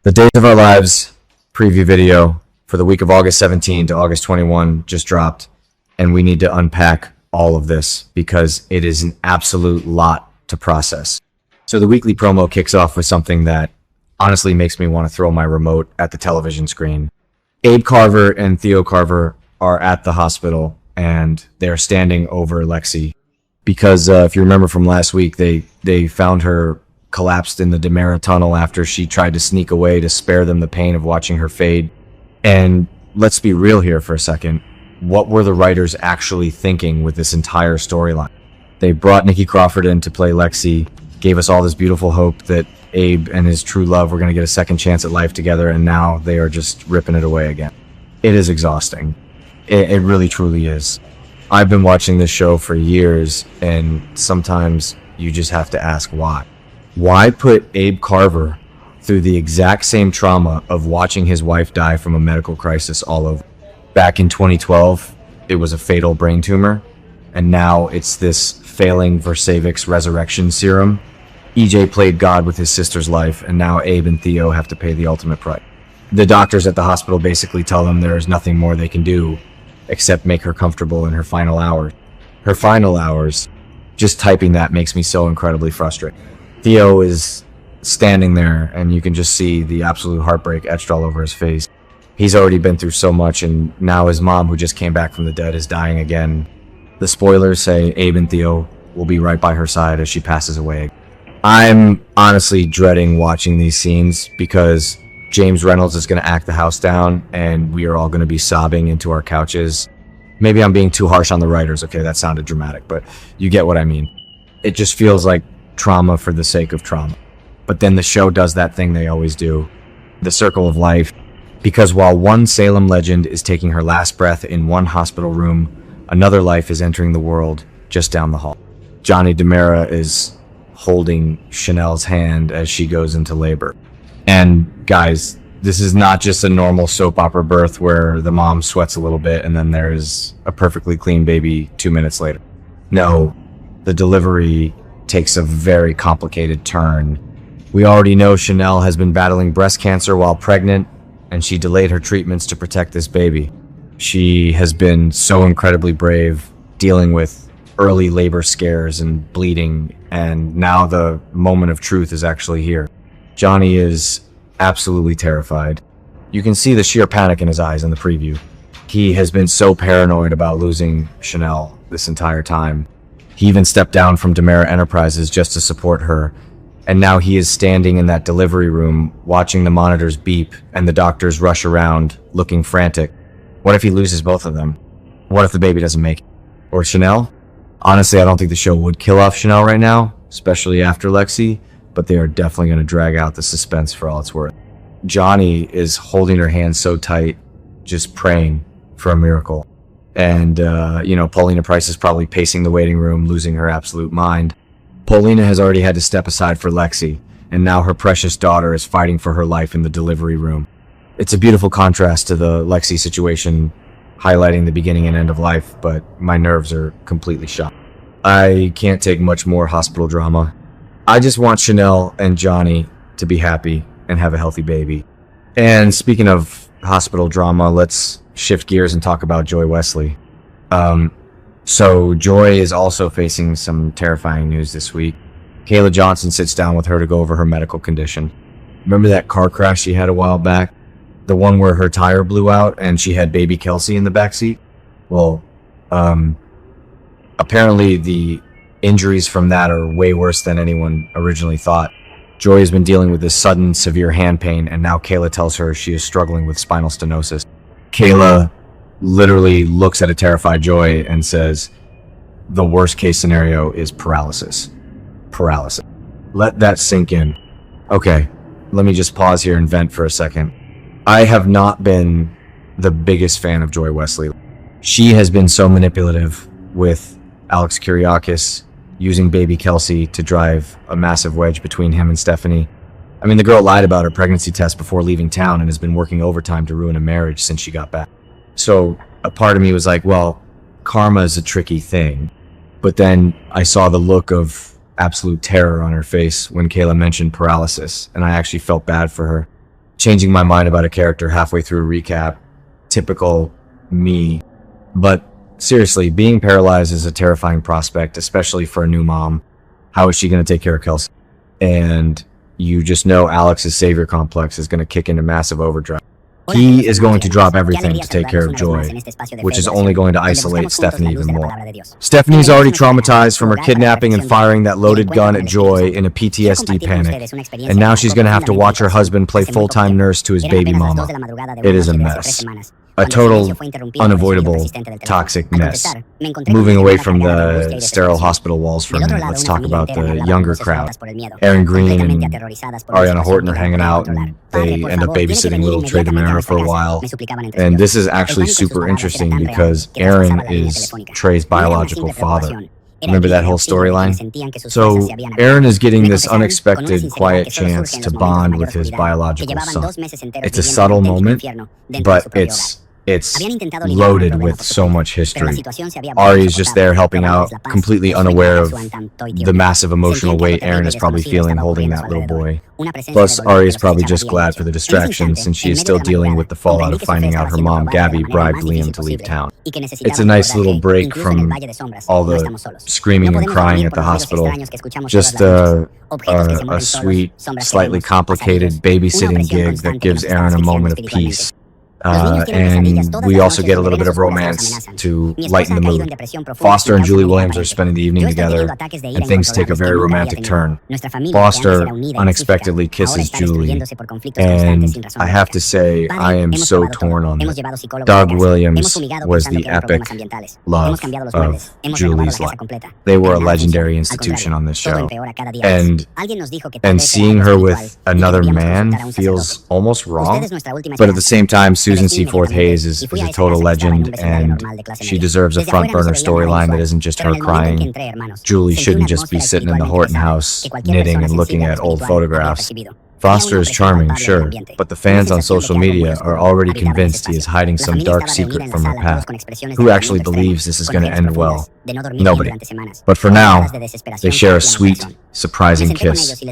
The Days of Our Lives preview video for the week of August 17 to August 21 just dropped, and we need to unpack all of this because it is an absolute lot to process. So the weekly promo kicks off with something that honestly makes me want to throw my remote at the television screen. Abe Carver and Theo Carver are at the hospital, and they're standing over Lexie because if you remember from last week, they found her collapsed in the Demera tunnel after she tried to sneak away to spare them the pain of watching her fade. And let's be real here for a second. What were the writers actually thinking with this entire storyline? They brought Nikki Crawford in to play Lexie, gave us all this beautiful hope that Abe and his true love were going to get a second chance at life together, and now they are just ripping it away again. It is exhausting. It really truly is. I've been watching this show for years, and sometimes you just have to ask why. Why put Abe Carver through the exact same trauma of watching his wife die from a medical crisis all over? Back in 2012, it was a fatal brain tumor, and now it's this failing Versavix resurrection serum. EJ played God with his sister's life, and now Abe and Theo have to pay the ultimate price. The doctors at the hospital basically tell them there is nothing more they can do except make her comfortable in her final hours. Her final hours, just typing that makes me so incredibly frustrated. Theo is standing there, and you can just see the absolute heartbreak etched all over his face. He's already been through so much, and now his mom, who just came back from the dead, is dying again. The spoilers say Abe and Theo will be right by her side as she passes away. I'm honestly dreading watching these scenes because James Reynolds is going to act the house down, and we are all going to be sobbing into our couches. Maybe I'm being too harsh on the writers. Okay, that sounded dramatic, but you get what I mean. It just feels like trauma for the sake of trauma. But then the show does that thing they always do, the circle of life. Because while one Salem legend is taking her last breath in one hospital room, another life is entering the world just down the hall. Johnny Demera is holding Chanel's hand as she goes into labor. And guys, this is not just a normal soap opera birth where the mom sweats a little bit and then there's a perfectly clean baby 2 minutes later. No, the delivery takes a very complicated turn. We already know Chanel has been battling breast cancer while pregnant, and she delayed her treatments to protect this baby. She has been so incredibly brave, dealing with early labor scares and bleeding, and now the moment of truth is actually here. Johnny is absolutely terrified. You can see the sheer panic in his eyes in the preview. He has been so paranoid about losing Chanel this entire time. He even stepped down from Demera Enterprises just to support her, and now he is standing in that delivery room watching the monitors beep and the doctors rush around looking frantic. What if he loses both of them? What if the baby doesn't make it? Or Chanel? Honestly, I don't think the show would kill off Chanel right now, especially after Lexie, but they are definitely going to drag out the suspense for all it's worth. Johnny is holding her hand so tight, just praying for a miracle. And, Paulina Price is probably pacing the waiting room, losing her absolute mind. Paulina has already had to step aside for Lexie, and now her precious daughter is fighting for her life in the delivery room. It's a beautiful contrast to the Lexie situation, highlighting the beginning and end of life, but my nerves are completely shot. I can't take much more hospital drama. I just want Chanel and Johnny to be happy and have a healthy baby. And speaking of hospital drama, let's shift gears and talk about Joy Wesley. So Joy is also facing some terrifying news this week. Kayla Johnson sits down with her to go over her medical condition. Remember that car crash she had a while back? The one where her tire blew out and she had baby Kelsey in the backseat? Well, apparently the injuries from that are way worse than anyone originally thought. Joy has been dealing with this sudden, severe hand pain, and now Kayla tells her she is struggling with spinal stenosis. Kayla literally looks at a terrified Joy and says, the worst case scenario is paralysis. Paralysis. Let that sink in. Okay, let me just pause here and vent for a second. I have not been the biggest fan of Joy Wesley. She has been so manipulative with Alex Kyriakis, using baby Kelsey to drive a massive wedge between him and Stephanie. I mean, the girl lied about her pregnancy test before leaving town and has been working overtime to ruin a marriage since she got back. So a part of me was like, well, karma is a tricky thing. But then I saw the look of absolute terror on her face when Kayla mentioned paralysis, and I actually felt bad for her. changing my mind about a character halfway through a recap. Typical me. But seriously, being paralyzed is a terrifying prospect, especially for a new mom. How is she going to take care of Kelsey? And you just know Alex's savior complex is going to kick into massive overdrive. He is going to drop everything to take care of Joy, which is only going to isolate Stephanie even more. Stephanie's already traumatized from her kidnapping and firing that loaded gun at Joy in a PTSD panic, and now she's going to have to watch her husband play full-time nurse to his baby mama. It is a mess. A total, unavoidable, toxic mess. Moving away from the sterile hospital walls for a minute, let's talk about the younger crowd. Aaron Green and Ariana Horton are hanging out, and they end up babysitting little Trey DeMera for a while. And this is actually super interesting because Aaron is Trey's biological father. Remember that whole storyline? So Aaron is getting this unexpected, quiet chance to bond with his biological son. It's a subtle moment, but it's loaded with so much history. Ari is just there helping out, completely unaware of the massive emotional weight Aaron is probably feeling holding that little boy. Plus, Ari is probably just glad for the distraction since she is still dealing with the fallout of finding out her mom, Gabby, bribed Liam to leave town. It's a nice little break from all the screaming and crying at the hospital. Just a sweet, slightly complicated babysitting gig that gives Aaron a moment of peace. And we also get a little bit of romance to lighten the mood. Foster and Julie Williams are spending the evening together, and things take a very romantic turn. Foster unexpectedly kisses Julie, and I have to say, I am so torn on this. Doug Williams was the epic love of Julie's life. They were a legendary institution on this show, and seeing her with another man feels almost wrong, but at the same time, Susan Seaforth Hayes is a total legend, and she deserves a front burner storyline that isn't just her crying. Julie shouldn't just be sitting in the Horton house knitting and looking at old photographs. Foster is charming, sure, but the fans on social media are already convinced he is hiding some dark secret from her past. Who actually believes this is going to end well? Nobody. But for now, they share a sweet, surprising kiss,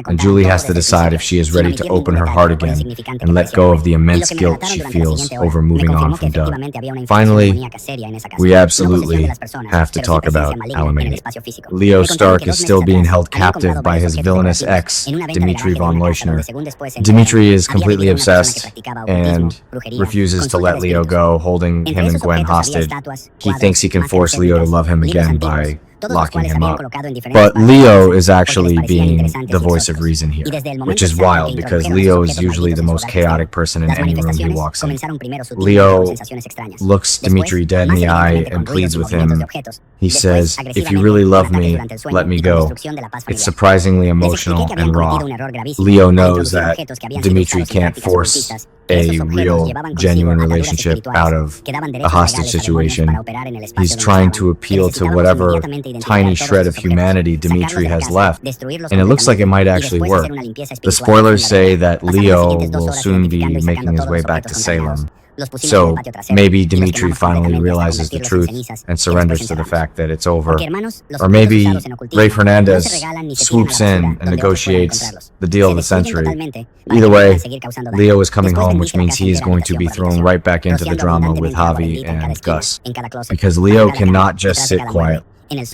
and Julie has to decide if she is ready to open her heart again and let go of the immense guilt she feels over moving on from Doug. Finally, we absolutely have to talk about alimony. Leo Stark is still being held captive by his villainous ex, Dmitry von Leuschner. Dmitry is completely obsessed and refuses to let Leo go, holding him and Gwen hostage. He thinks he can force Leo to love him again by locking him up. But Leo is actually being the voice of reason here, which is wild because Leo is usually the most chaotic person in any room he walks in. Leo looks Dmitry dead in the eye and pleads with him. He says, "If you really love me, let me go." It's surprisingly emotional and raw. Leo knows that Dmitry can't force a real, genuine relationship out of a hostage situation. He's trying to appeal to whatever tiny shred of humanity Dmitry has left, and it looks like it might actually work. The spoilers say that Leo will soon be making his way back to Salem. So maybe Dmitry finally realizes the truth and surrenders to the fact that it's over. Or maybe Ray Fernandez swoops in and negotiates the deal of the century. Either way, Leo is coming home, which means he is going to be thrown right back into the drama with Javi and Gus. Because Leo cannot just sit quiet.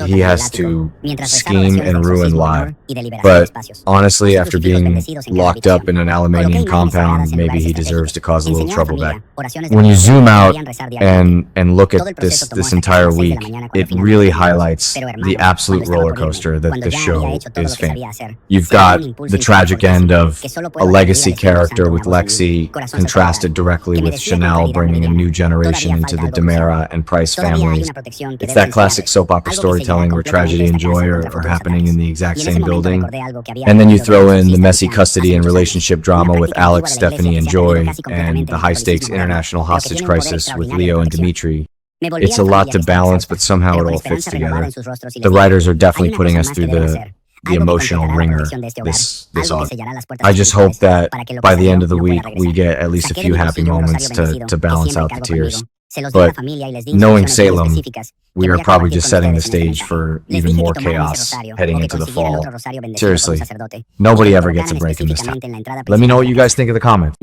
He has to scheme and ruin live. But honestly, after being locked up in an Alamanian compound, maybe he deserves to cause a little trouble back. When you zoom out and look at this entire week, it really highlights the absolute roller coaster that this show is fame. You've got the tragic end of a legacy character with Lexie contrasted directly with Chanel bringing a new generation into the DeMera and Price families. It's that classic soap opera storytelling where tragedy and joy are happening in the exact same building. And then you throw in the messy custody and relationship drama with Alex, Stephanie, and Joy, and the high-stakes international hostage crisis with Leo and Dmitry. It's a lot to balance, but somehow it all fits together. The writers are definitely putting us through the emotional ringer this arc. I just hope that by the end of the week we get at least a few happy moments to balance out the tears. But knowing Salem, we are probably just setting the stage for even more chaos heading into the fall. Seriously, nobody ever gets a break in this town. Let me know what you guys think in the comments.